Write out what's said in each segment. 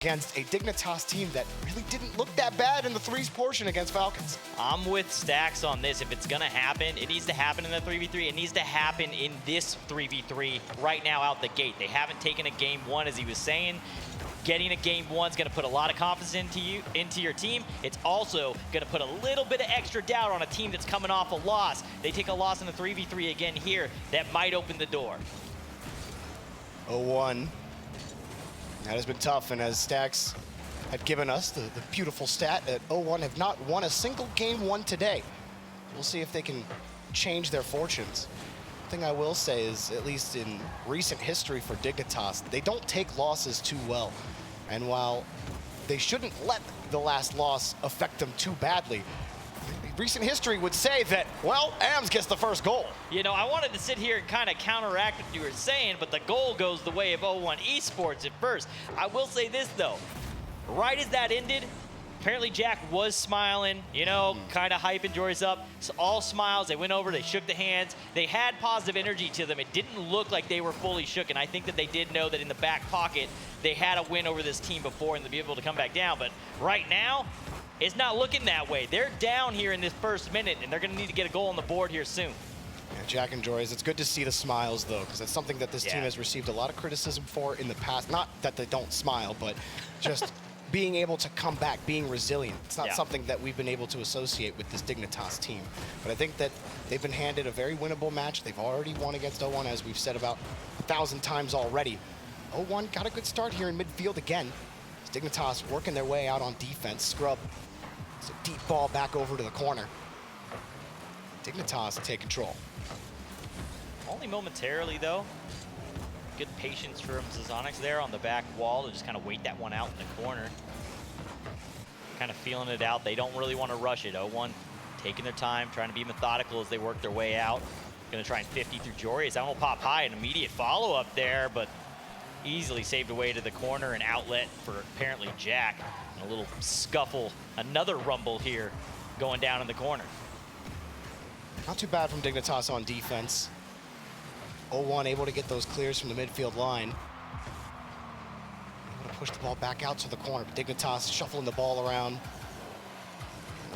against a Dignitas team that really didn't look that bad in the threes portion against Falcons. I'm with Stacks on this. If it's going to happen, it needs to happen in the 3v3. It needs to happen in this 3v3 right now out the gate. They haven't taken a game one, as he was saying. Getting a game one is going to put a lot of confidence into your team. It's also going to put a little bit of extra doubt on a team that's coming off a loss. They take a loss in the 3v3 again here. That might open the door. 0-1. That has been tough, and as Stacks had given us the beautiful stat that 0-1 have not won a single game one today. We'll see if they can change their fortunes. The thing I will say is, at least in recent history for Dignitas, they don't take losses too well. And while they shouldn't let the last loss affect them too badly, recent history would say that, well, AMS gets the first goal. You know, I wanted to sit here and kind of counteract what you were saying, but the goal goes the way of 0-1 Esports at first. I will say this, though. Right as that ended, apparently Jack was smiling, you know, kind of hyping Joris up. So all smiles. They went over, they shook the hands. They had positive energy to them. It didn't look like they were fully shook, and I think that they did know that in the back pocket, they had a win over this team before and to be able to come back down. But right now, it's not looking that way. They're down here in this first minute, and they're going to need to get a goal on the board here soon. Yeah, Jack and Joris, it's good to see the smiles, though, because that's something that this team has received a lot of criticism for in the past. Not that they don't smile, but just being able to come back, being resilient. It's not something that we've been able to associate with this Dignitas team. But I think that they've been handed a very winnable match. They've already won against 0-1, as we've said about 1,000 times already. 0-1 got a good start here in midfield again. Dignitas working their way out on defense. Scrub. It's a deep ball back over to the corner. Dignitas take control. Only momentarily, though. Good patience from Zazonix there on the back wall to just kind of wait that one out in the corner. Kind of feeling it out. They don't really want to rush it. 0-1 taking their time, trying to be methodical as they work their way out. Going to try and 50 through Joris. That will pop high. An immediate follow-up there, but easily saved away to the corner. An outlet for apparently Jack. And a little scuffle. Another rumble here going down in the corner. Not too bad from Dignitas on defense. 0-1 able to get those clears from the midfield line. Able to push the ball back out to the corner, but Dignitas shuffling the ball around.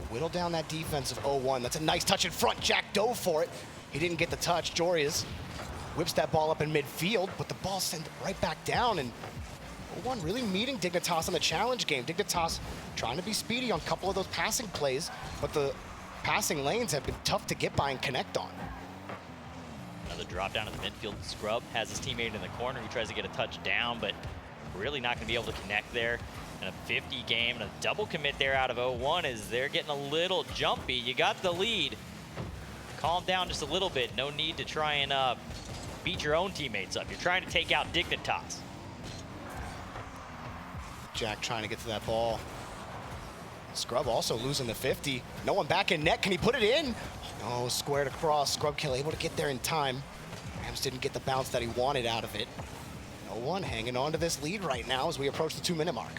Whittle down that defense of 0-1. That's a nice touch in front. Jack dove for it. He didn't get the touch. Joris whips that ball up in midfield, but the ball sent it right back down, and 0-1 really meeting Dignitas on the challenge game. Dignitas trying to be speedy on a couple of those passing plays, but the passing lanes have been tough to get by and connect on. Another drop down to the midfield. Scrub has his teammate in the corner who tries to get a touch down, but really not going to be able to connect there. And a 50 game and a double commit there out of 0-1 as they're getting a little jumpy. You got the lead. Calm down just a little bit. No need to try and beat your own teammates up. You're trying to take out Dignitas. Jack trying to get to that ball. Scrub also losing the 50. No one back in net. Can he put it in? Oh, squared across. Scrub kill able to get there in time. Rams didn't get the bounce that he wanted out of it. 0-1 hanging on to this lead right now as we approach the 2-minute mark.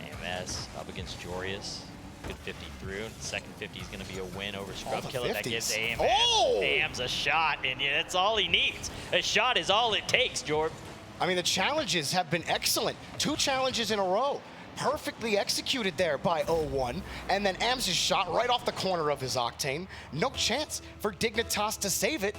AMS up against Joris. Good 50 through. Second 50 is going to be a win over Scrub Killer. That gives AMS a shot, and yeah, that's all he needs. A shot is all it takes, Jordan. I mean, the challenges have been excellent. 2 challenges in a row. Perfectly executed there by 0-1, and then AMS' shot right off the corner of his Octane. No chance for Dignitas to save it.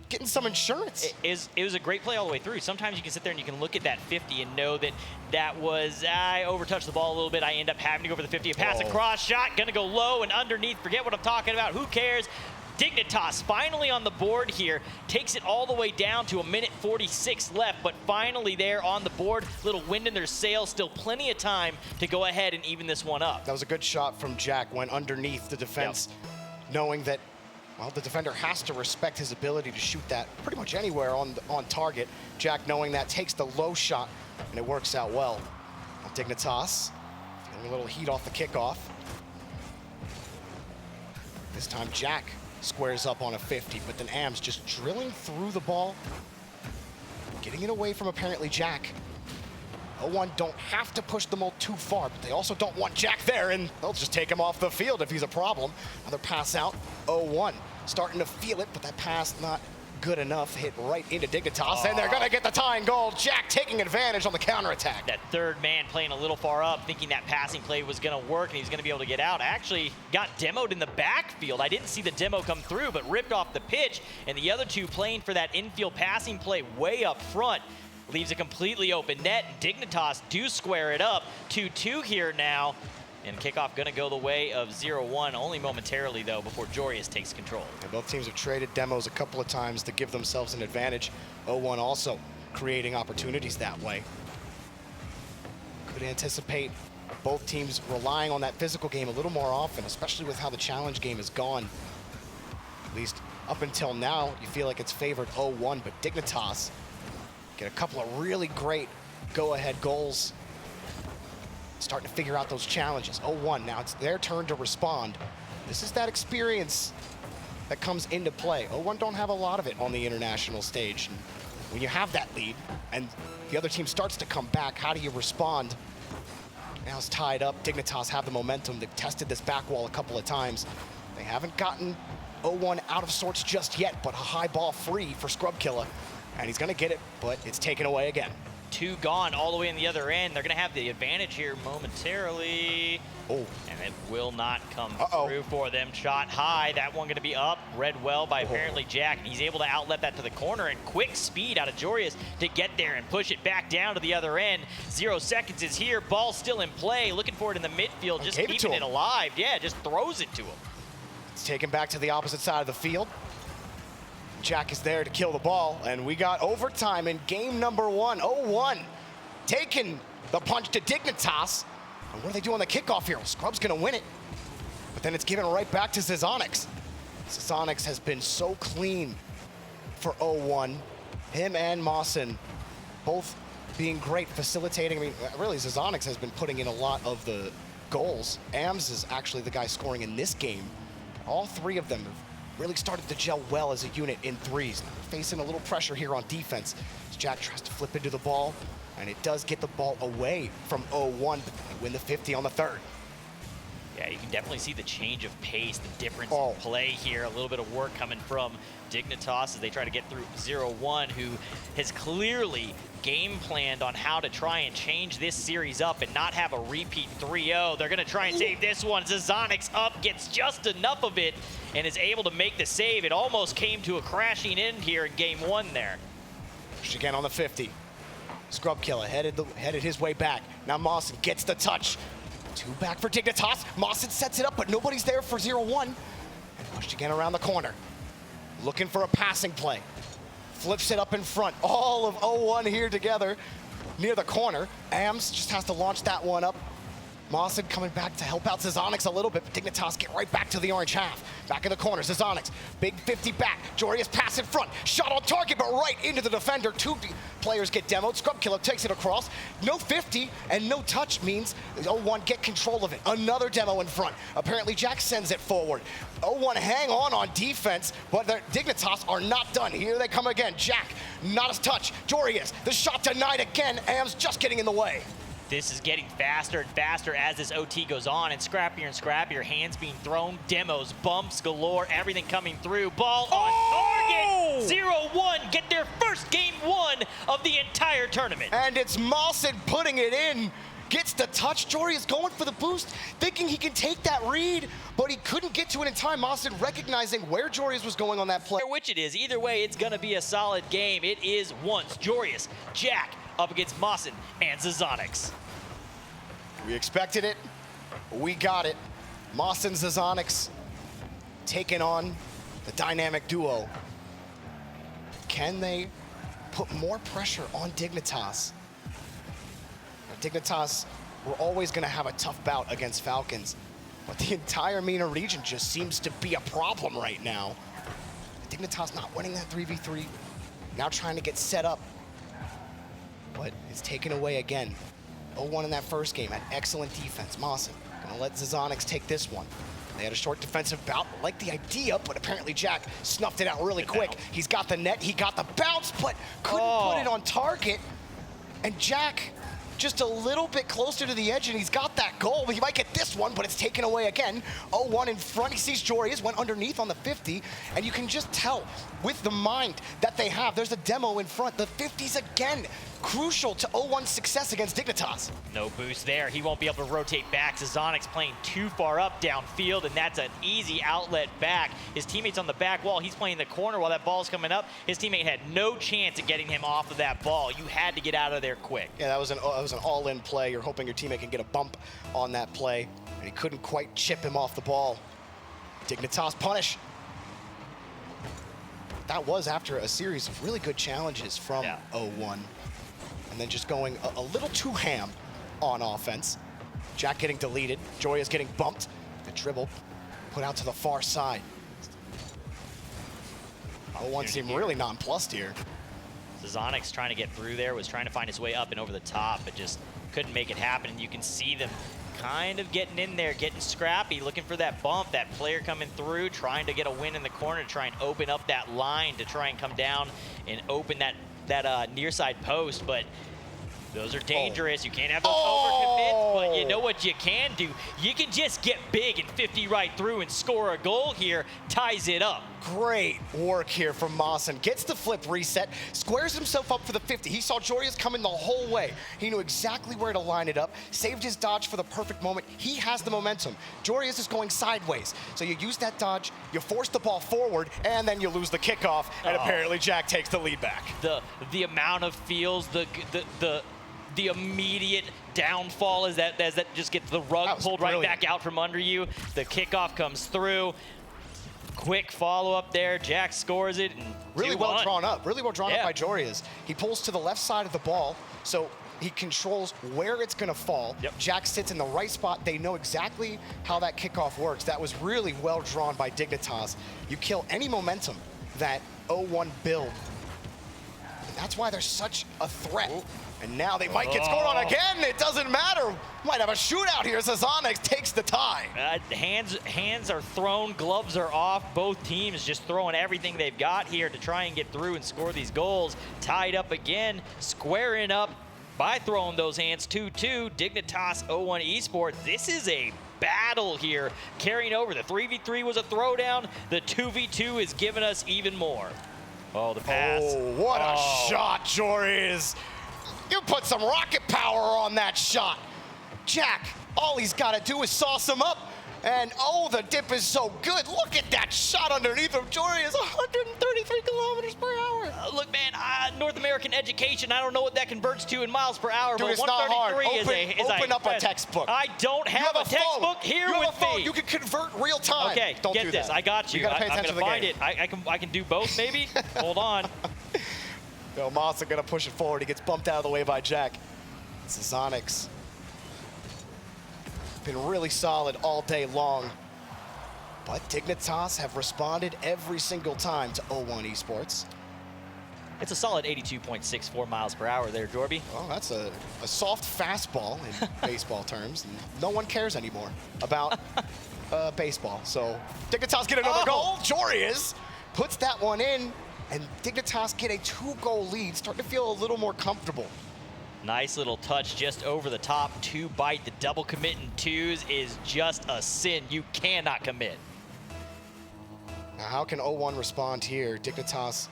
Getting some insurance. It was a great play all the way through. Sometimes you can sit there and you can look at that 50 and know that that was, I overtouched the ball a little bit. I end up having to go for the 50. A pass across, shot, gonna go low and underneath. Forget what I'm talking about. Who cares? Dignitas finally on the board here, takes it all the way down to 1:46 left, but finally there on the board. Little wind in their sails, still plenty of time to go ahead and even this one up. That was a good shot from Jack, went underneath the defense, knowing that, well, the defender has to respect his ability to shoot that pretty much anywhere on target. Jack, knowing that, takes the low shot, and it works out well. Dignitas feeling a little heat off the kickoff. This time Jack squares up on a 50, but then AMS just drilling through the ball, getting it away from apparently Jack. 0-1 don't have to push the mold too far, but they also don't want Jack there, and they'll just take him off the field if he's a problem. Another pass out, 0-1. Starting to feel it, but that pass not good enough. Hit right into Dignitas, and they're going to get the tying goal. Jack taking advantage on the counterattack. That third man playing a little far up, thinking that passing play was going to work and he's going to be able to get out. Actually got demoed in the backfield. I didn't see the demo come through, but ripped off the pitch. And the other two playing for that infield passing play way up front. Leaves a completely open net. Dignitas do square it up. 2-2 here now. And kickoff going to go the way of 0-1, only momentarily, though, before Jorius takes control. And both teams have traded demos a couple of times to give themselves an advantage. 0-1 also creating opportunities that way. Could anticipate both teams relying on that physical game a little more often, especially with how the challenge game has gone. At least up until now, you feel like it's favored 0-1, but Dignitas get a couple of really great go-ahead goals. Starting to figure out those challenges. 0-1, now it's their turn to respond. This is that experience that comes into play. 0-1 don't have a lot of it on the international stage. And when you have that lead and the other team starts to come back, how do you respond? Now it's tied up. Dignitas have the momentum. They've tested this back wall a couple of times. They haven't gotten 0-1 out of sorts just yet, but a high ball free for Scrubkilla. And he's gonna get it, but it's taken away again. 2 gone all the way in the other end. They're going to have the advantage here momentarily. Oh. And it will not come through for them. Shot high. That one going to be up. Read well by apparently Jack. And he's able to outlet that to the corner. And quick speed out of Jorius to get there and push it back down to the other end. 0 seconds is here. Ball still in play. Looking for it in the midfield. Just keeping it alive. Yeah, just throws it to him. It's taken back to the opposite side of the field. Jack is there to kill the ball, and we got overtime in game number 1. 0-1, taking the punch to Dignitas. And what do they do on the kickoff here? Well, Scrub's gonna win it, but then it's given right back to Zazonix. Zazonix has been so clean for 0-1. Him and Mawson both being great facilitating. I mean, really, Zazonix has been putting in a lot of the goals. Ams is actually the guy scoring in this game. All 3 of them have really started to gel well as a unit in threes. Facing a little pressure here on defense as Jack tries to flip into the ball, and it does get the ball away from 0-1, but they win the 50 on the third. Yeah, you can definitely see the change of pace, the difference in play here. A little bit of work coming from Dignitas as they try to get through 0-1, who has clearly game planned on how to try and change this series up and not have a repeat 3-0. They're going to try and save this one. Zazonix up, gets just enough of it, and is able to make the save. It almost came to a crashing end here in game 1 there. Push again on the 50. Scrubkilla headed his way back. Now Mawson gets the touch. 2 back for Dignitas. Mawson sets it up, but nobody's there for 0-1. And pushed again around the corner. Looking for a passing play. Flips it up in front. All of 0-1 here together near the corner. Ams just has to launch that one up. Mawson coming back to help out Zazonix a little bit, but Dignitas get right back to the orange half. Back in the corner, Zazonix, big 50 back. Jorius pass in front, shot on target, but right into the defender. 2 players get demoed. Scrubkilla takes it across. No 50 and no touch means 0-1 get control of it. Another demo in front. Apparently Jack sends it forward. 0-1 hang on defense, but the Dignitas are not done. Here they come again. Jack, not a touch. Jorius, the shot denied again. Ams just getting in the way. This is getting faster and faster as this OT goes on, and scrappier, hands being thrown, demos, bumps galore, everything coming through. Ball on target, 0-1, get their first game 1 of the entire tournament. And it's Mawson putting it in, gets the touch. Jorius going for the boost, thinking he can take that read, but he couldn't get to it in time. Mawson recognizing where Jorius was going on that play. Which it is, either way, it's gonna be a solid game. It is once Jorius, Jack, up against Mawson and Zazonix. We expected it. We got it. Mawson, Zazonix taking on the dynamic duo. Can they put more pressure on Dignitas? Now, Dignitas were always going to have a tough bout against Falcons, but the entire MENA region just seems to be a problem right now. Dignitas not winning that 3v3, now trying to get set up, but it's taken away again. 0-1 in that first game, had excellent defense. Mawson gonna let Zazonix take this one. They had a short defensive bout, liked the idea, but apparently Jack snuffed it out really quick. He's got the net, he got the bounce, but couldn't put it on target. And Jack just a little bit closer to the edge, and he's got that goal. He might get this one, but it's taken away again. 0-1 in front. He sees Jorius, went underneath on the 50, and you can just tell with the mind that they have. There's a demo in front. The 50s again, crucial to 0-1's success against Dignitas. No boost there. He won't be able to rotate back. Zazonix playing too far up downfield, and that's an easy outlet back. His teammate's on the back wall. He's playing the corner while that ball's coming up. His teammate had no chance of getting him off of that ball. You had to get out of there quick. Yeah, that was an all-in play. You're hoping your teammate can get a bump on that play, and he couldn't quite chip him off the ball. Dignitas punish. That was after a series of really good challenges from 0-1. And then just going a little too ham on offense. Jack getting deleted. Jorius getting bumped. The dribble put out to the far side. 0-1 seemed really nonplussed here. Zazonix trying to get through there, was trying to find his way up and over the top, but just couldn't make it happen. And you can see them kind of getting in there, getting scrappy, looking for that bump, that player coming through, trying to get a win in the corner to try and open up that line to try and come down and open that near side post. But those are dangerous. You can't have those overcommits, but you know what you can do? You can just get big and 50 right through and score a goal here, ties it up. Great work here from Mawson. Gets the flip reset, squares himself up for the 50. He saw Jorius coming the whole way. He knew exactly where to line it up, saved his dodge for the perfect moment. He has the momentum. Jorius is going sideways. So you use that dodge, you force the ball forward, and then you lose the kickoff, and apparently Jack takes the lead back. The amount of feels, the immediate downfall is that just gets the rug pulled right back out from under you. The kickoff comes through. Quick follow-up there. Jack scores it. And really well drawn up. Really well drawn up by Jorius. He pulls to the left side of the ball, so he controls where it's going to fall. Jack sits in the right spot. They know exactly how that kickoff works. That was really well drawn by Dignitas. You kill any momentum that 0-1 build. And that's why they're such a threat. And now they might get scored on again. It doesn't matter. Might have a shootout here. Zazonix takes the tie. Hands are thrown, gloves are off. Both teams just throwing everything they've got here to try and get through and score these goals. Tied up again, squaring up by throwing those hands. 2-2, Dignitas 0-1 Esports. This is a battle here, carrying over. The 3v3 was a throwdown. The 2v2 is giving us even more. Oh, the pass. Oh, what a shot, Jorius. You put some rocket power on that shot. Jack, all he's got to do is sauce him up. And the dip is so good. Look at that shot underneath him. Jorius, 133 kilometers per hour. Look, man, North American education, I don't know what that converts to in miles per hour, Dude, but it's not hard. Open up a textbook. I don't have a textbook here with me. You can convert real time. Okay, don't get do this. that. I got you. You gotta pay I'm attention gonna to the find game. it. I can do both, maybe. Hold on. No, Mawson gonna push it forward. He gets bumped out of the way by Jack. Zazonix. Been really solid all day long. But Dignitas have responded every single time to 0-1 Esports. It's a solid 82.64 miles per hour there, Jorby. Well, that's a soft fastball in baseball terms. And no one cares anymore about baseball. So Dignitas get another goal. Jorius puts that one in, and Dignitas get a 2-goal lead, starting to feel a little more comfortable. Nice little touch just over the top. 2 bite. The double commit in 2s is just a sin. You cannot commit. Now, how can 0-1 respond here? Dignitas,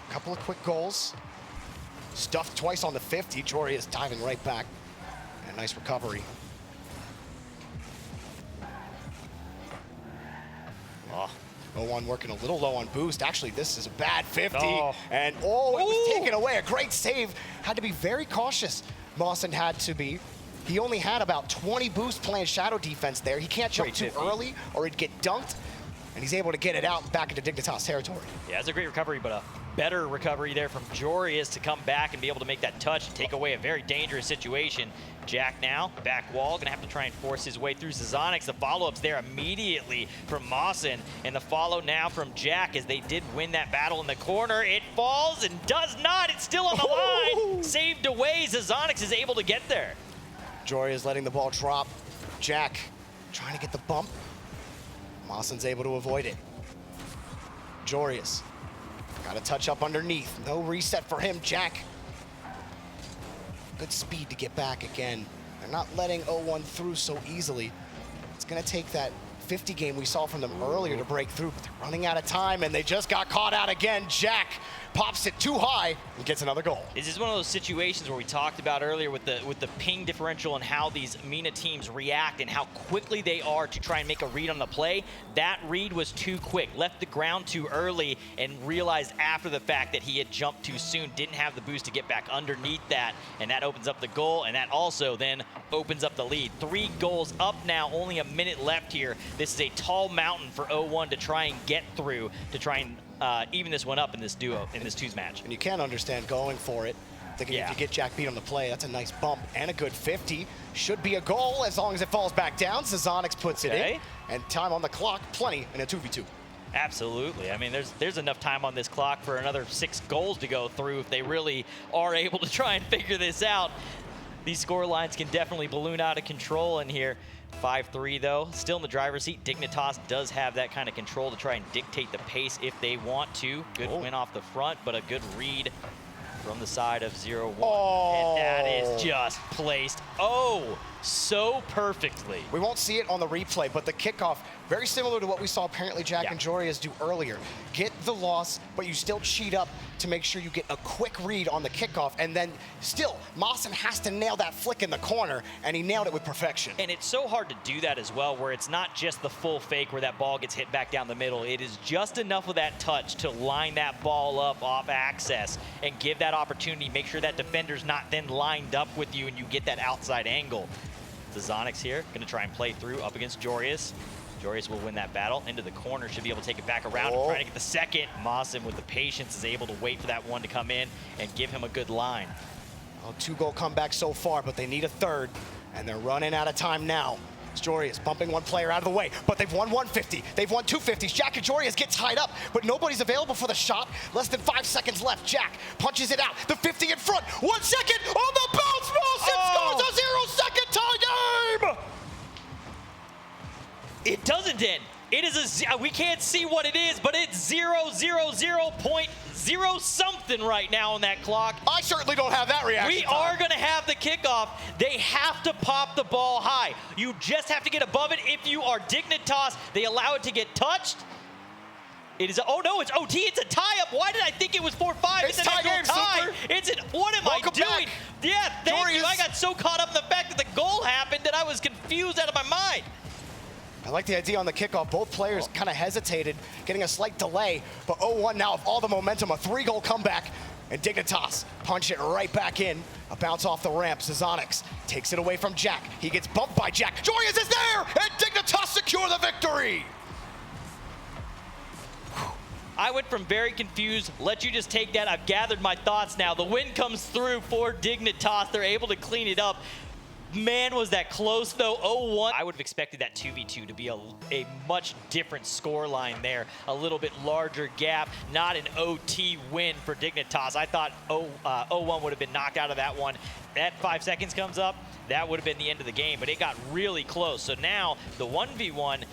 a couple of quick goals. Stuffed twice on the 50. Jorius diving right back. And a nice recovery. Oh. 0-1 working a little low on boost. Actually, this is a bad 50. And it was taken away. A great save. Had to be very cautious. Mawson had to be. He only had about 20 boost playing shadow defense there. He can't jump too early or he'd get dunked. And he's able to get it out and back into Dignitas territory. Yeah, it's a great recovery, but a better recovery there from Jorius to come back and be able to make that touch and take away a very dangerous situation. Jack now, back wall, gonna have to try and force his way through Zazonix. The follow-ups there immediately from Mawson, and the follow now from Jack as they did win that battle in the corner. It falls and does not, it's still on the line. Saved away, Zazonix is able to get there. Jorius letting the ball drop. Jack trying to get the bump. Mawson's able to avoid it. Jorius got to touch up underneath. No reset for him. Jack Good speed to get back again. They're not letting 0-1 through so easily. It's going to take that 50 game we saw from them earlier to break through, but they're running out of time, and they just got caught out again. Jack pops it too high and gets another goal. This is one of those situations where we talked about earlier with the ping differential and how these MENA teams react and how quickly they are to try and make a read on the play. That read was too quick, left the ground too early, and realized after the fact that he had jumped too soon, didn't have the boost to get back underneath that, and that opens up the goal, and that also then opens up the lead. 3 goals up now, only a minute left here. This is a tall mountain for 0-1 to try and get through, to try and even this one up in this duo, in this twos match. And you can understand going for it. Thinking if you get Jack beat on the play, that's a nice bump and a good 50. Should be a goal as long as it falls back down. Zazonix puts it in. And time on the clock, plenty in a 2v2. Absolutely. I mean, there's enough time on this clock for another 6 goals to go through if they really are able to try and figure this out. These score lines can definitely balloon out of control in here. 5-3 though, still in the driver's seat. Dignitas does have that kind of control to try and dictate the pace if they want to. Good win off the front, but a good read from the side of 0-1. And that is just placed, so perfectly. We won't see it on the replay, but the kickoff, very similar to what we saw apparently Jack and Jorius do earlier. Get the loss, but you still cheat up to make sure you get a quick read on the kickoff, and then still, Mawson has to nail that flick in the corner, and he nailed it with perfection. And it's so hard to do that as well, where it's not just the full fake where that ball gets hit back down the middle. It is just enough of that touch to line that ball up off access and give that opportunity, make sure that defender's not then lined up with you and you get that outside angle. Zazonix here, gonna try and play through up against Jorius. Jorius will win that battle. Into the corner, should be able to take it back around and try to get the second. Mawson, with the patience, is able to wait for that one to come in and give him a good line. 2-goal comeback so far, but they need a third, and they're running out of time now. It's Jorius bumping one player out of the way, but they've won 150. They've won 250s. Jack and Jorius get tied up, but nobody's available for the shot. Less than 5 seconds left. Jack punches it out. The 50 in front. 1 second on the bounce. Mawson scores a 0-second tie game. It doesn't end. It is we can't see what it is, but it's 0.0 something right now on that clock. I certainly don't have that reaction. We are going to have the kickoff. They have to pop the ball high. You just have to get above it. If you are Dignitas, they allow it to get touched. It is, oh no, it's OT, it's a tie-up. Why did I think it was 4-5? It's tie game, tie. It's an, what am I doing? Back. Yeah, thank you. Jorius. I got so caught up in the fact that the goal happened that I was confused out of my mind. I like the idea on the kickoff. Both players kind of hesitated, getting a slight delay, but 0-1 now with all the momentum, a 3-goal comeback, and Dignitas punch it right back in. A bounce off the ramp. Zazonix takes it away from Jack. He gets bumped by Jack. Jorius is there, and Dignitas secure the victory. I went from very confused, let you just take that. I've gathered my thoughts now. The win comes through for Dignitas. They're able to clean it up. Man, was that close though, 0-1. I would have expected that 2v2 to be a much different score line there. A little bit larger gap, not an OT win for Dignitas. I thought 0-1 would have been knocked out of that one. That 5 seconds comes up, that would have been the end of the game, but it got really close. So now the 1v1,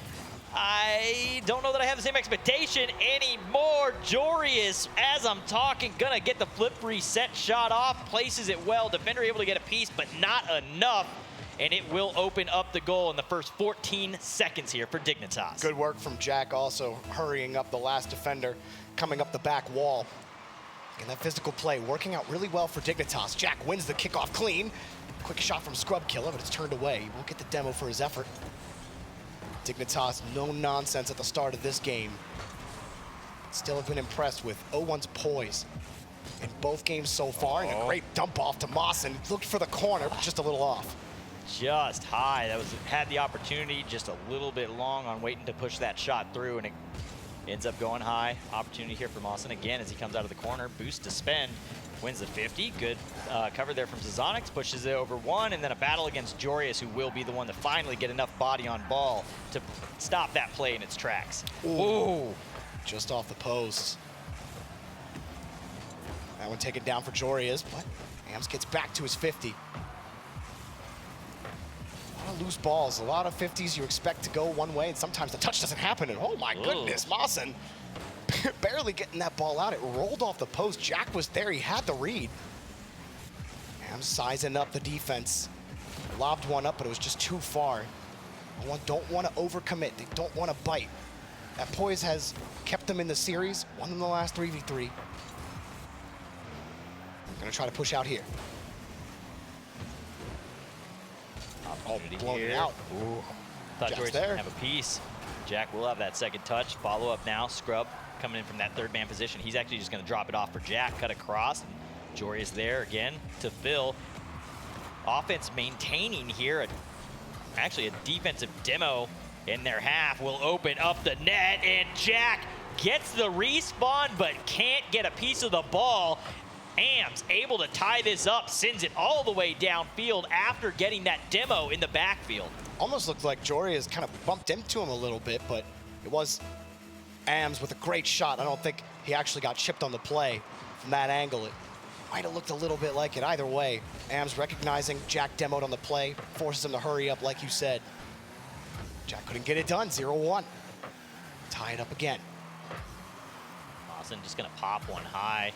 I don't know that I have the same expectation anymore. Jorius, as I'm talking, gonna get the flip reset shot off, places it well. Defender able to get a piece, but not enough. And it will open up the goal in the first 14 seconds here for Dignitas. Good work from Jack, also hurrying up the last defender, coming up the back wall. And that physical play working out really well for Dignitas. Jack wins the kickoff clean. Quick shot from Scrub Killer, but it's turned away. He won't get the demo for his effort. Dignitas, no nonsense at the start of this game. Still have been impressed with 0-1's poise in both games so far, and a great dump off to Mawson. Looked for the corner, but just a little off. Just high. That was, had the opportunity, just a little bit long on waiting to push that shot through, and it ends up going high. Opportunity here for Mawson again as he comes out of the corner. Boost to spend. Wins the 50. Good cover there from Zazonix. Pushes it over 1, and then a battle against Jorius, who will be the one to finally get enough body on ball to stop that play in its tracks. Ooh. Just off the post. That one taken down for Jorius, but Ams gets back to his 50. A lot of loose balls, a lot of 50s you expect to go one way, and sometimes the touch doesn't happen, and oh my goodness, Mawson barely getting that ball out. It rolled off the post. Jack was there. He had the read. I'm sizing up the defense. Lobbed one up, but it was just too far. I don't want to overcommit. They don't want to bite. That poise has kept them in the series. Won them the last 3v3. I'm going to try to push out here. Blown it out. Ooh. Thought George didn't have a piece. Jack will have that second touch. Follow up now. Scrub coming in from that third man position. He's actually just going to drop it off for Jack. Cut across. Jory is there again to fill. Offense maintaining here. Actually, a defensive demo in their half will open up the net, and Jack gets the respawn but can't get a piece of the ball. Ams able to tie this up, sends it all the way downfield after getting that demo in the backfield. Almost looked like Jory has kind of bumped into him a little bit, but it was Ams with a great shot. I don't think he actually got chipped on the play from that angle. It might have looked a little bit like it. Either way, Ams recognizing Jack demoed on the play, forces him to hurry up like you said. Jack couldn't get it done, 0-1. Tie it up again. Lawson just gonna pop one high.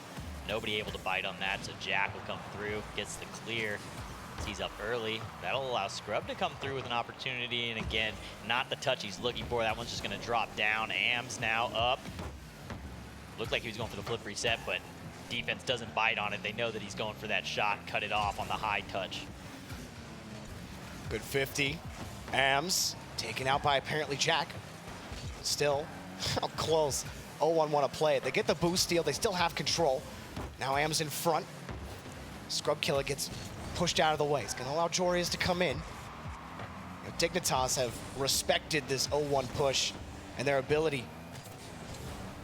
Nobody able to bite on that, so Jack will come through, gets the clear. He's up early. That'll allow Scrub to come through with an opportunity, and again, not the touch he's looking for. That one's just gonna drop down. Ams now up. Looked like he was going for the flip reset, but defense doesn't bite on it. They know that he's going for that shot, cut it off on the high touch. Good 50. Ams taken out by apparently Jack. Still, how close. 0-1 want to play it. They get the boost steal. They still have control. Now Ams in front. Scrub Killer gets pushed out of the way. It's going to allow Jorius to come in. You know, Dignitas have respected this 0-1 push and their ability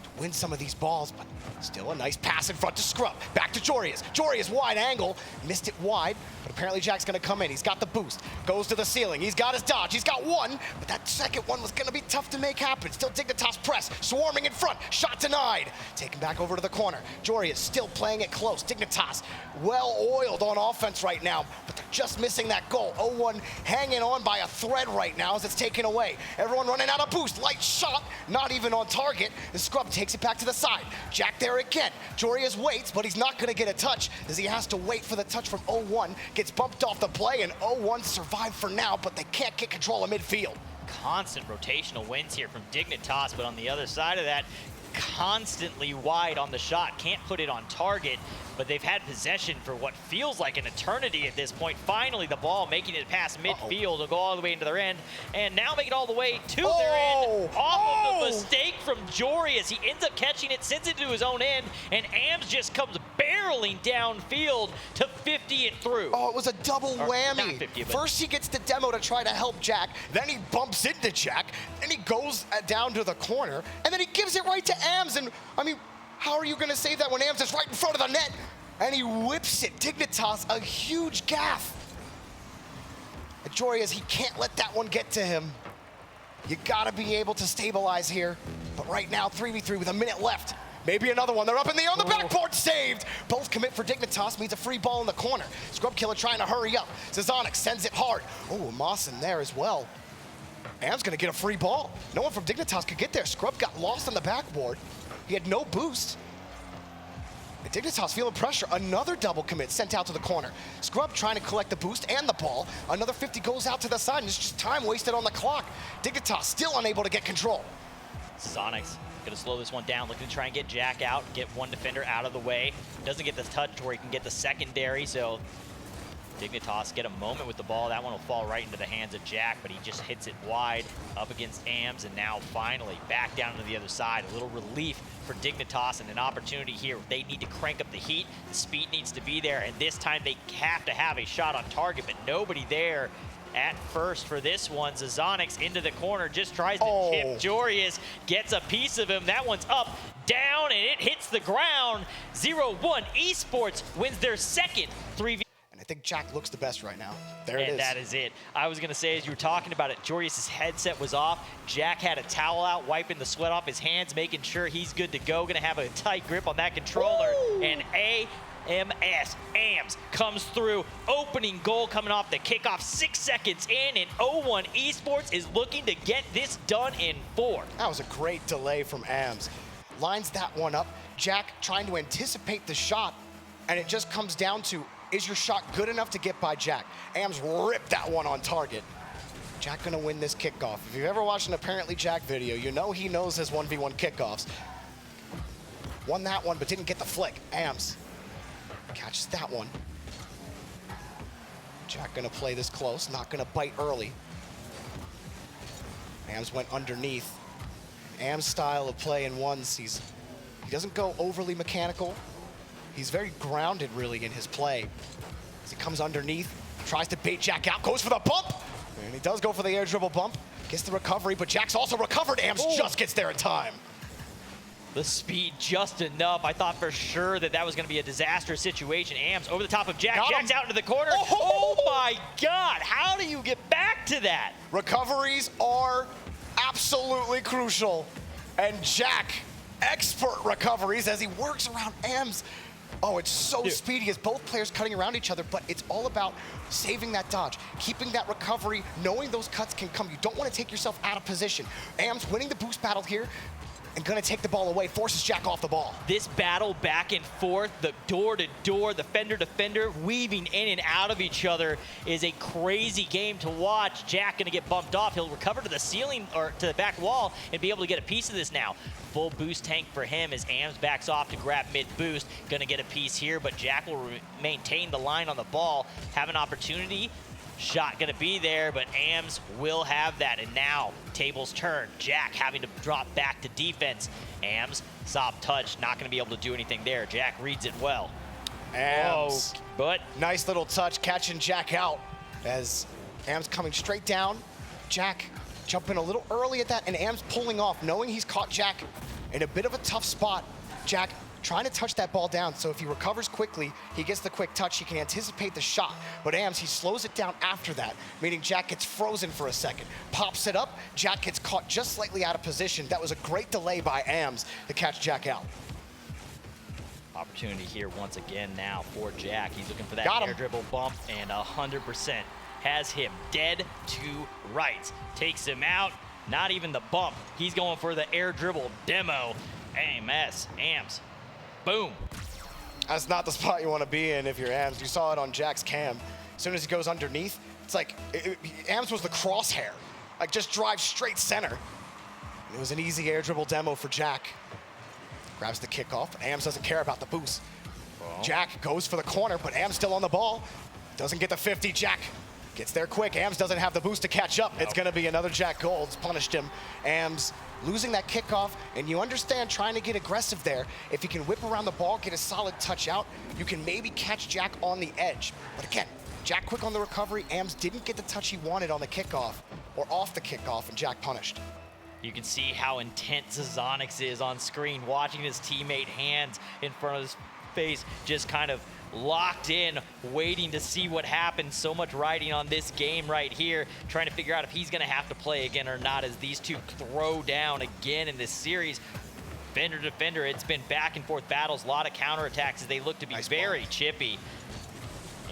to win some of these balls, but still a nice pass in front to Scrub. Back to Jorius. Jorius wide angle. Missed it wide, but apparently Jack's going to come in. He's got the boost. Goes to the ceiling. He's got his dodge. He's got one, but that second one was going to be tough to make happen. Still Dignitas press. Swarming in front. Shot denied. Taken back over to the corner. Jorius still playing it close. Dignitas well oiled on offense right now, but they're just missing that goal. 0-1 hanging on by a thread right now as it's taken away. Everyone running out of boost. Light shot. Not even on target. And Scrub takes it back to the side. Jack there again. Jorius waits, but he's not going to get a touch as he has to wait for the touch from 0-1. Gets bumped off the play, and 0-1 survive for now, but they can't get control of midfield. Constant rotational wins here from Dignitas, but on the other side of that, constantly wide on the shot. Can't put it on target, but they've had possession for what feels like an eternity at this point. Finally, the ball making it past midfield to go all the way into their end, and now make it all the way to their end off of the mistake from Jory as he ends up catching it, sends it to his own end, and Ams just comes barreling downfield to 50 it through. Oh, it was a double whammy. Not 50, but first he gets the demo to try to help Jack, then he bumps into Jack, then he goes down to the corner, and then he gives it right to Ams. And I mean, how are you going to save that when Ams is right in front of the net? And he whips it. Dignitas, a huge gaff. Jorius, he can't let that one get to him. You got to be able to stabilize here. But right now, 3v3 with a minute left. Maybe another one. They're up in the air on the backboard. Saved. Both commit for Dignitas. Means a free ball in the corner. Scrub Killer trying to hurry up. Zazonic sends it hard. Oh, Mawson there as well. Am's going to get a free ball. No one from Dignitas could get there. Scrub got lost on the backboard. He had no boost. And Dignitas feeling pressure. Another double commit sent out to the corner. Scrub trying to collect the boost and the ball. Another 50 goes out to the side, and it's just time wasted on the clock. Dignitas still unable to get control. Sonics gonna slow this one down, looking to try and get Jack out, get one defender out of the way. Doesn't get the touch where he can get the secondary, so Dignitas get a moment with the ball. That one will fall right into the hands of Jack, but he just hits it wide up against Ams, and now finally back down to the other side. A little relief for Dignitas and an opportunity here. They need to crank up the heat. The speed needs to be there, and this time they have to have a shot on target, but nobody there at first for this one. Zazonics into the corner, just tries to chip Jorius, gets a piece of him. That one's up, down, and it hits the ground. 0-1 Esports wins their second 3v. And I think Jack looks the best right now. There it is. And that is it. I was going to say, as you were talking about it, Jorius' headset was off. Jack had a towel out, wiping the sweat off his hands, making sure he's good to go. Going to have a tight grip on that controller. Woo! And Ams comes through. Opening goal coming off the kickoff, 6 seconds in, and 0-1 Esports is looking to get this done in 4. That was a great delay from Ams. Lines that one up. Jack trying to anticipate the shot, and it just comes down to Is your shot good enough to get by Jack? Ams ripped that one on target. Jack gonna win this kickoff. If you've ever watched an Apparently Jack video, you know he knows his 1v1 kickoffs. Won that one, but didn't get the flick. Ams catches that one. Jack gonna play this close, not gonna bite early. Ams went underneath. Am's style of play in ones, he doesn't go overly mechanical. He's very grounded, really, in his play. As he comes underneath, tries to bait Jack out, goes for the bump, and he does go for the air dribble bump. Gets the recovery, but Jack's also recovered. Ams just gets there in time. The speed just enough. I thought for sure that was going to be a disastrous situation. Ams over the top of Jack. Jack's out into the corner. Oh my God, how do you get back to that? Recoveries are absolutely crucial. And Jack, expert recoveries as he works around Ams. Oh, it's so speedy as both players cutting around each other, but it's all about saving that dodge, keeping that recovery, knowing those cuts can come. You don't want to take yourself out of position. Ams winning the boost battle here and gonna take the ball away, forces Jack off the ball. This battle back and forth, the door to door, the fender to fender, weaving in and out of each other is a crazy game to watch. Jack gonna get bumped off. He'll recover to the ceiling or to the back wall and be able to get a piece of this now. Full boost tank for him as Ams backs off to grab mid boost. Gonna get a piece here, but Jack will maintain the line on the ball, have an opportunity. Shot gonna be there, but Ams will have that. And now, tables turn. Jack having to drop back to defense. Ams, soft touch, not gonna be able to do anything there. Jack reads it well. Ams, but nice little touch, catching Jack out as Ams coming straight down. Jack jumping a little early at that, and Ams pulling off, knowing he's caught Jack in a bit of a tough spot. Jack trying to touch that ball down, so if he recovers quickly, he gets the quick touch, he can anticipate the shot. But Ams, he slows it down after that, meaning Jack gets frozen for a second, pops it up, Jack gets caught just slightly out of position. That was a great delay by Ams to catch Jack out. Opportunity here once again now for Jack. He's looking for that air dribble bump, and 100% has him dead to rights. Takes him out, not even the bump. He's going for the air dribble demo. Ams. Boom. That's not the spot you want to be in if you're Ams. You saw it on Jack's cam. As soon as he goes underneath, it's like Ams was the crosshair. Like just drive straight center. It was an easy air dribble demo for Jack. Grabs the kickoff. Ams doesn't care about the boost. Jack goes for the corner, but Ams still on the ball. Doesn't get the 50. Jack gets there quick. Ams doesn't have the boost to catch up. It's going to be another Jack Golds. Punished him. Ams losing that kickoff, and you understand trying to get aggressive there. If you can whip around the ball, get a solid touch out, you can maybe catch Jack on the edge. But again, Jack quick on the recovery. Ams didn't get the touch he wanted on the kickoff or off the kickoff, and Jack punished. You can see how intense Zonics is on screen, watching his teammate hands in front of his face, just kind of locked in, waiting to see what happens. So much riding on this game right here, trying to figure out if he's gonna have to play again or not as these two throw down again in this series. Fender to fender, it's been back and forth battles, a lot of counterattacks as they look to be very chippy.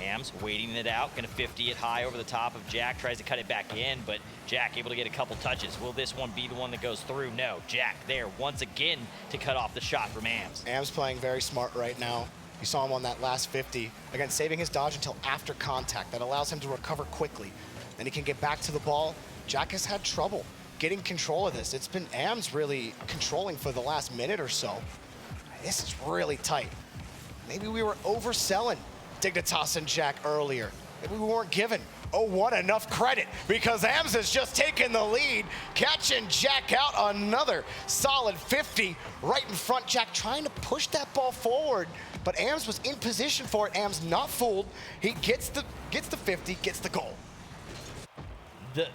Ams waiting it out, gonna 50 it high over the top of Jack, tries to cut it back in, but Jack able to get a couple touches. Will this one be the one that goes through? No, Jack there once again to cut off the shot from Ams. Ams playing very smart right now. You saw him on that last 50. Again, saving his dodge until after contact. That allows him to recover quickly. Then he can get back to the ball. Jack has had trouble getting control of this. It's been Ams really controlling for the last minute or so. This is really tight. Maybe we were overselling Dignitas and Jack earlier. Maybe we weren't given 0-1 enough credit because Ams has just taken the lead, catching Jack out. Another solid 50 right in front. Jack trying to push that ball forward, but Ams was in position for it. Ams not fooled. He gets the 50, gets the goal. The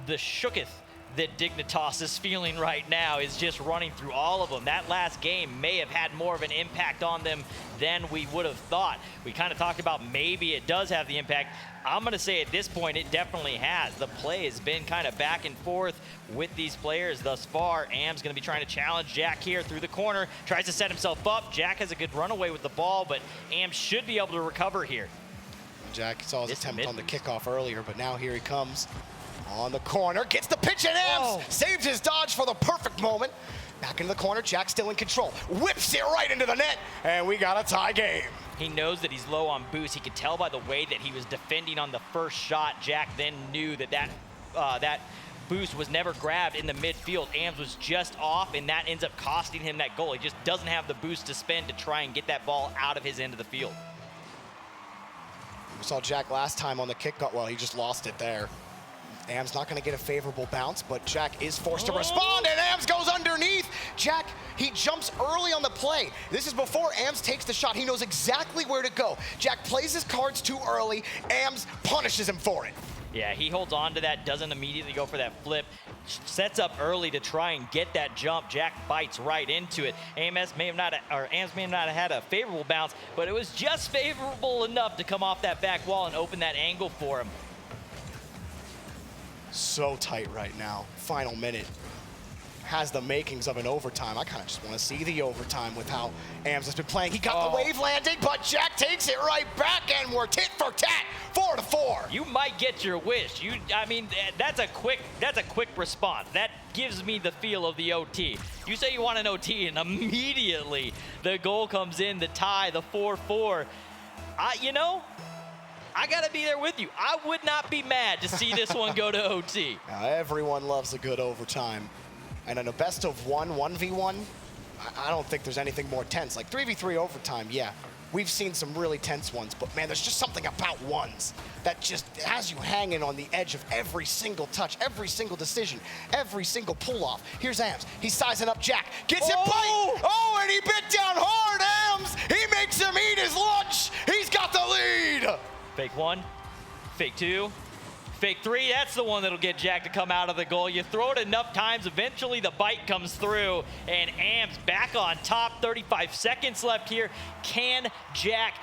shooketh that Dignitas is feeling right now is just running through all of them. That last game may have had more of an impact on them than we would have thought. We kind of talked about maybe it does have the impact. I'm going to say at this point it definitely has. The play has been kind of back and forth with these players thus far. Ams going to be trying to challenge Jack here through the corner. Tries to set himself up. Jack has a good runaway with the ball, but Ams should be able to recover here. Jack saw his attempt on the kickoff earlier, but now here he comes. On the corner, gets the pitch, and Ams saved his dodge for the perfect moment. Back into the corner, Jack still in control. Whips it right into the net, and we got a tie game. He knows that he's low on boost. He could tell by the way that he was defending on the first shot. Jack then knew that that boost was never grabbed in the midfield. Ams was just off, and that ends up costing him that goal. He just doesn't have the boost to spend to try and get that ball out of his end of the field. We saw Jack last time on the kick. Well, he just lost it there. Ams not going to get a favorable bounce, but Jack is forced to respond, and Ams goes underneath. Jack, he jumps early on the play. This is before Ams takes the shot. He knows exactly where to go. Jack plays his cards too early. Ams punishes him for it. Yeah, he holds on to that, doesn't immediately go for that flip, sets up early to try and get that jump. Jack bites right into it. Ams may have not have had a favorable bounce, but it was just favorable enough to come off that back wall and open that angle for him. So tight right now. Final minute. Has the makings of an overtime. I kind of just want to see the overtime with how Ams has been playing. He got the wave landing, but Jack takes it right back, and we're tit for tat, 4-4. You might get your wish. I mean, that's a quick response. That gives me the feel of the OT. You say you want an OT, and immediately the goal comes in, the tie, the 4-4. You know, I gotta be there with you. I would not be mad to see this one go to OT. Now, everyone loves a good overtime. And in a best of one, 1v1, I don't think there's anything more tense. Like 3v3 overtime, yeah, we've seen some really tense ones, but man, there's just something about ones that just has you hanging on the edge of every single touch, every single decision, every single pull-off. Here's Ams. He's sizing up Jack. Gets it bite. Oh, and he bit down hard, Ams. He makes him eat his lunch. He's got the lead. Fake one, fake two. Fake three, that's the one that'll get Jack to come out of the goal. You throw it enough times, eventually the bite comes through, and Ams back on top. 35 seconds left here. Can Jack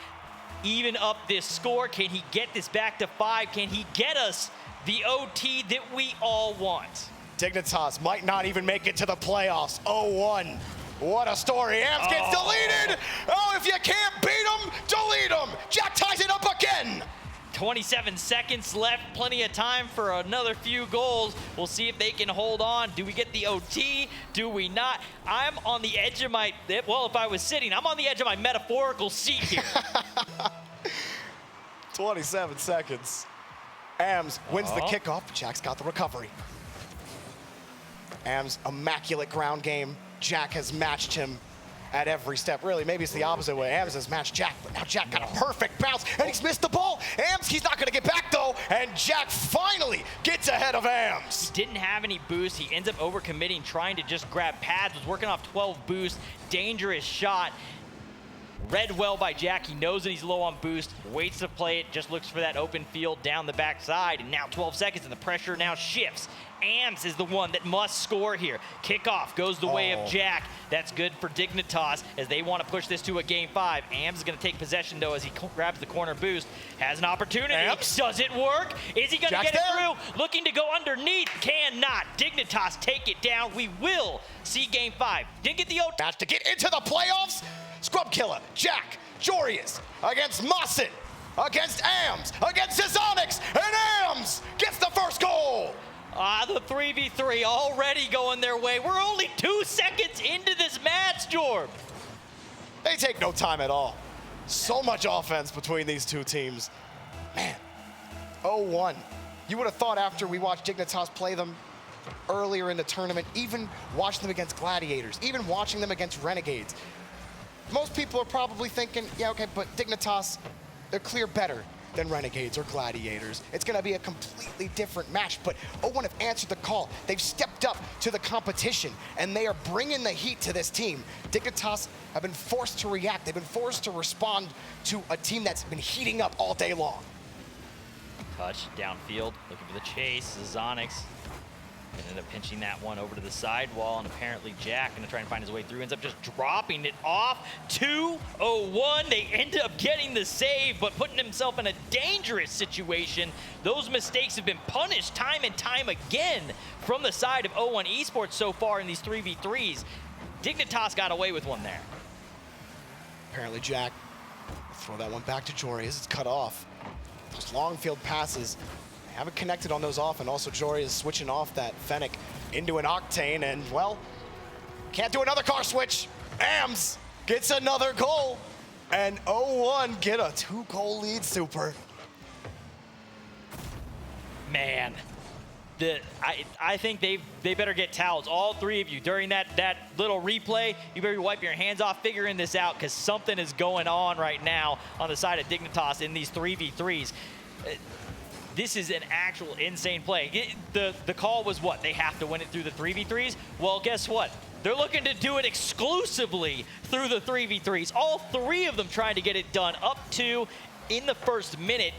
even up this score? Can he get this back to 5? Can he get us the OT that we all want? Dignitas might not even make it to the playoffs. 0-1. What a story. Ams gets deleted. Oh, if you can't beat him, delete him. Jack ties it up again. 27 seconds left, plenty of time for another few goals. We'll see if they can hold on. Do we get the OT? Do we not? I'm on the edge of my, well, if I was sitting, I'm on the edge of my metaphorical seat here. 27 seconds. Ams wins the kickoff. Jack's got the recovery. Ams, immaculate ground game. Jack has matched him at every step. Really, maybe it's the opposite way. Ams has matched Jack, but now Jack got a perfect bounce, and he's missed the ball. Ams, he's not gonna get back though, and Jack finally gets ahead of Ams. Didn't have any boost. He ends up overcommitting, trying to just grab pads, was working off 12 boost. Dangerous shot. Read well by Jack. He knows that he's low on boost, waits to play it, just looks for that open field down the backside, and now 12 seconds, and the pressure now shifts. Ams is the one that must score here. Kickoff goes the way of Jack. That's good for Dignitas as they want to push this to a game 5. Ams is going to take possession, though, as he grabs the corner boost. Has an opportunity. Ams. Does it work? Is he going to get it through? Looking to go underneath. Cannot. Dignitas take it down. We will see game 5. Didn't get the O. Match to get into the playoffs. Scrub Killer, Jack, Jorius against Mawson, against Ams, against Zizonix, and Ams gets the first goal. The 3v3 already going their way. We're only 2 seconds into this match, Jorb. They take no time at all. So much offense between these two teams. Man, 0-1. You would have thought after we watched Dignitas play them earlier in the tournament, even watching them against Gladiators, even watching them against Renegades, most people are probably thinking, yeah, okay, but Dignitas, they're clear better than Renegades or Gladiators. It's gonna be a completely different match, but 0-1 have answered the call. They've stepped up to the competition, and they are bringing the heat to this team. Dignitas have been forced to react. They've been forced to respond to a team that's been heating up all day long. Touch, downfield, looking for the chase, Zizonix. Ended up pinching that one over to the sidewall, and apparently Jack gonna try and find his way through, ends up just dropping it off. 2-0-1, they end up getting the save, but putting himself in a dangerous situation. Those mistakes have been punished time and time again from the side of 0-1 Esports so far in these 3v3s. Dignitas got away with one there. Apparently Jack will throw that one back to Jorius. It's cut off. Those long field passes haven't connected on those off, and also Jory is switching off that Fennec into an Octane, and well, can't do another car switch. Ams gets another goal. And 0-1 get a 2-goal lead, Super. Man, I think they better get towels, all three of you. During that little replay, you better wipe your hands off figuring this out, because something is going on right now on the side of Dignitas in these 3v3s. This is an actual insane play. The call was what? They have to win it through the 3v3s? Well, guess what? They're looking to do it exclusively through the 3v3s. All three of them trying to get it done up to in the first minute.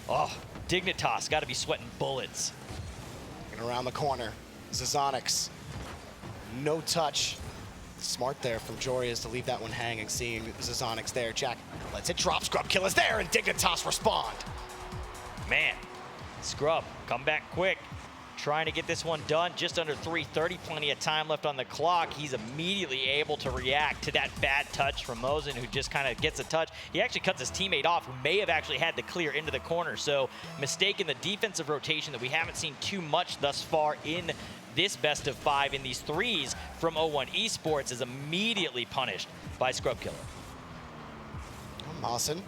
Oh, Dignitas got to be sweating bullets. And around the corner, Zazonix. No touch. Smart there from Jorius to leave that one hanging, seeing Zazonix there. Jack lets it drop. Scrub Kill is there, and Dignitas respond. Man, Scrub, come back quick. Trying to get this one done, just under 3:30, plenty of time left on the clock. He's immediately able to react to that bad touch from Mosin, who just kind of gets a touch. He actually cuts his teammate off, who may have actually had to clear into the corner. So mistake in the defensive rotation that we haven't seen too much thus far in this best of 5 in these threes from 0-1 Esports is immediately punished by Scrub Killer. Mosin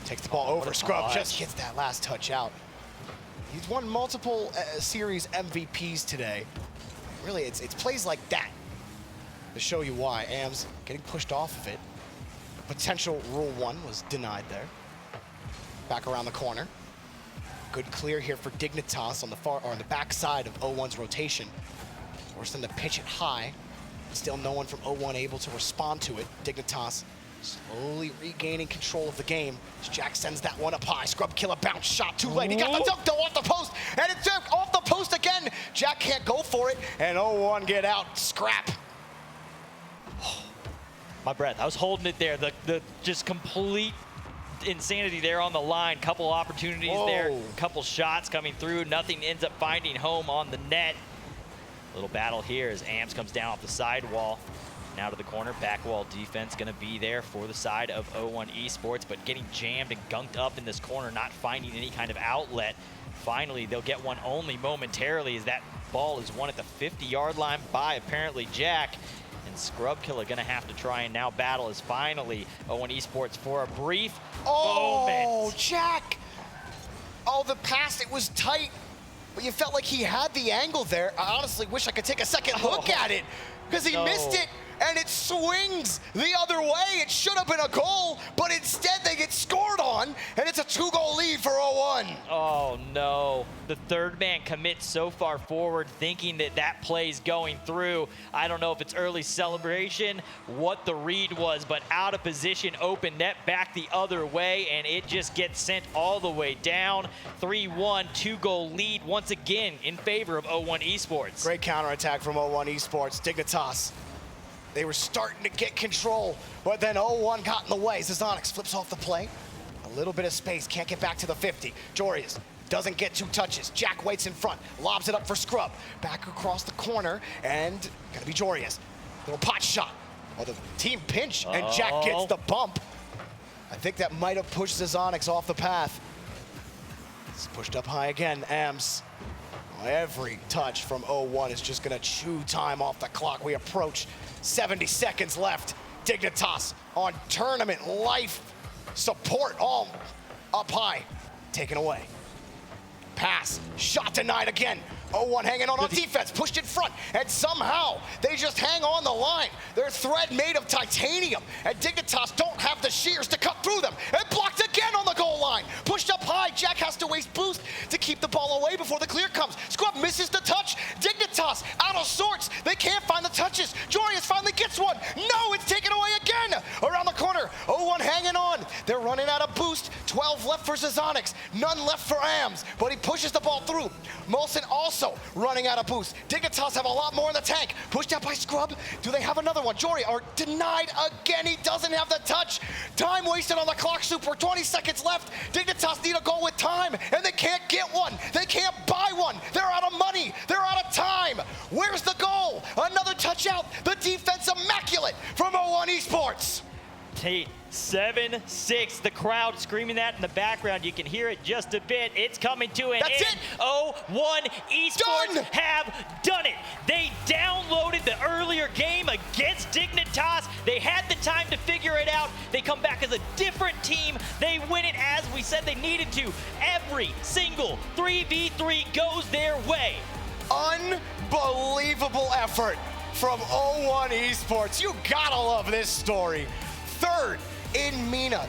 takes the ball over. Scrub just gets that last touch out. He's won multiple series MVPs today. Really, it's plays like that to show you why. Ams getting pushed off of it. Potential rule 1 was denied there. Back around the corner. Good clear here for Dignitas on the far or on the back side of 0-1's rotation. Forced them to pitch it high. Still no one from 0-1 able to respond to it. Dignitas slowly regaining control of the game. Jack sends that one up high. Scrub Killer bounce shot too late. He got the dunk though off the post, and it's off the post again. Jack can't go for it, and 0-1 get out. Scrap. My breath. I was holding it there. The just complete insanity there on the line. Couple opportunities there. Couple shots coming through. Nothing ends up finding home on the net. Little battle here as Ams comes down off the sidewall. Now to the corner, back wall defense gonna be there for the side of 0-1 Esports, but getting jammed and gunked up in this corner, not finding any kind of outlet. Finally, they'll get one only momentarily as that ball is won at the 50-yard line by apparently Jack. And Scrub Killer gonna have to try and now battle as finally 0-1 Esports for a brief moment. Jack! Oh, the pass, it was tight, but you felt like he had the angle there. I honestly wish I could take a second look at it, because he missed it. And it swings the other way. It should have been a goal, but instead they get scored on, and it's a 2-goal lead for 0-1. Oh, no. The third man commits so far forward, thinking that that play's going through. I don't know if it's early celebration, what the read was, but out of position, open net back the other way, and it just gets sent all the way down. 3-1, 2-goal lead once again in favor of 0-1 Esports. Great counterattack from 0-1 Esports. Dignitas. They were starting to get control, but then 0-1 got in the way. Zazonix flips off the play. A little bit of space, can't get back to the 50. Jorius doesn't get 2 touches. Jack waits in front, lobs it up for Scrub. Back across the corner, and gonna be Jorius. Little pot shot. Oh, the team pinch, and Jack gets the bump. I think that might have pushed Zazonix off the path. It's pushed up high again, Ams. Every touch from 0-1 is just gonna chew time off the clock. We approach 70 seconds left. Dignitas on tournament life support, all up high, taken away. Pass, shot denied again. 0-1 hanging on defense, pushed in front, and somehow they just hang on the line. They're thread made of titanium, and Dignitas don't have the shears to cut through them. And blocked again on the goal line. Pushed up high, Jack has to waste boost to keep the ball away before the clear comes. Scrub misses the touch. Dignitas out of sorts. They can't find the touches. Jorius finally gets one. No, it's taken away again. Around the corner, 0-1 hanging on. They're running out of boost. 12 left for Zazonix, none left for Ams, but he pushes the ball through. Molson also running out of boost. Dignitas have a lot more in the tank. Pushed out by Scrub. Do they have another one? Jory are denied again. He doesn't have the touch. Time wasted on the clock, Super. 20 seconds left. Dignitas need a goal with time, and they can't get one. They can't buy one. They're out of money. They're out of time. Where's the goal? Another touch out. The defense immaculate from 0-1 Esports. 7-6. The crowd screaming that in the background. You can hear it just a bit. It's coming to an That's end. it. 0-1 Esports Done. have done it. They downloaded the earlier game against Dignitas. They had the time to figure it out. They come back as a different team. They win it as we said they needed to. Every single 3v3 goes their way. Unbelievable effort from 0-1 Esports. You gotta love this story. Third in MENA.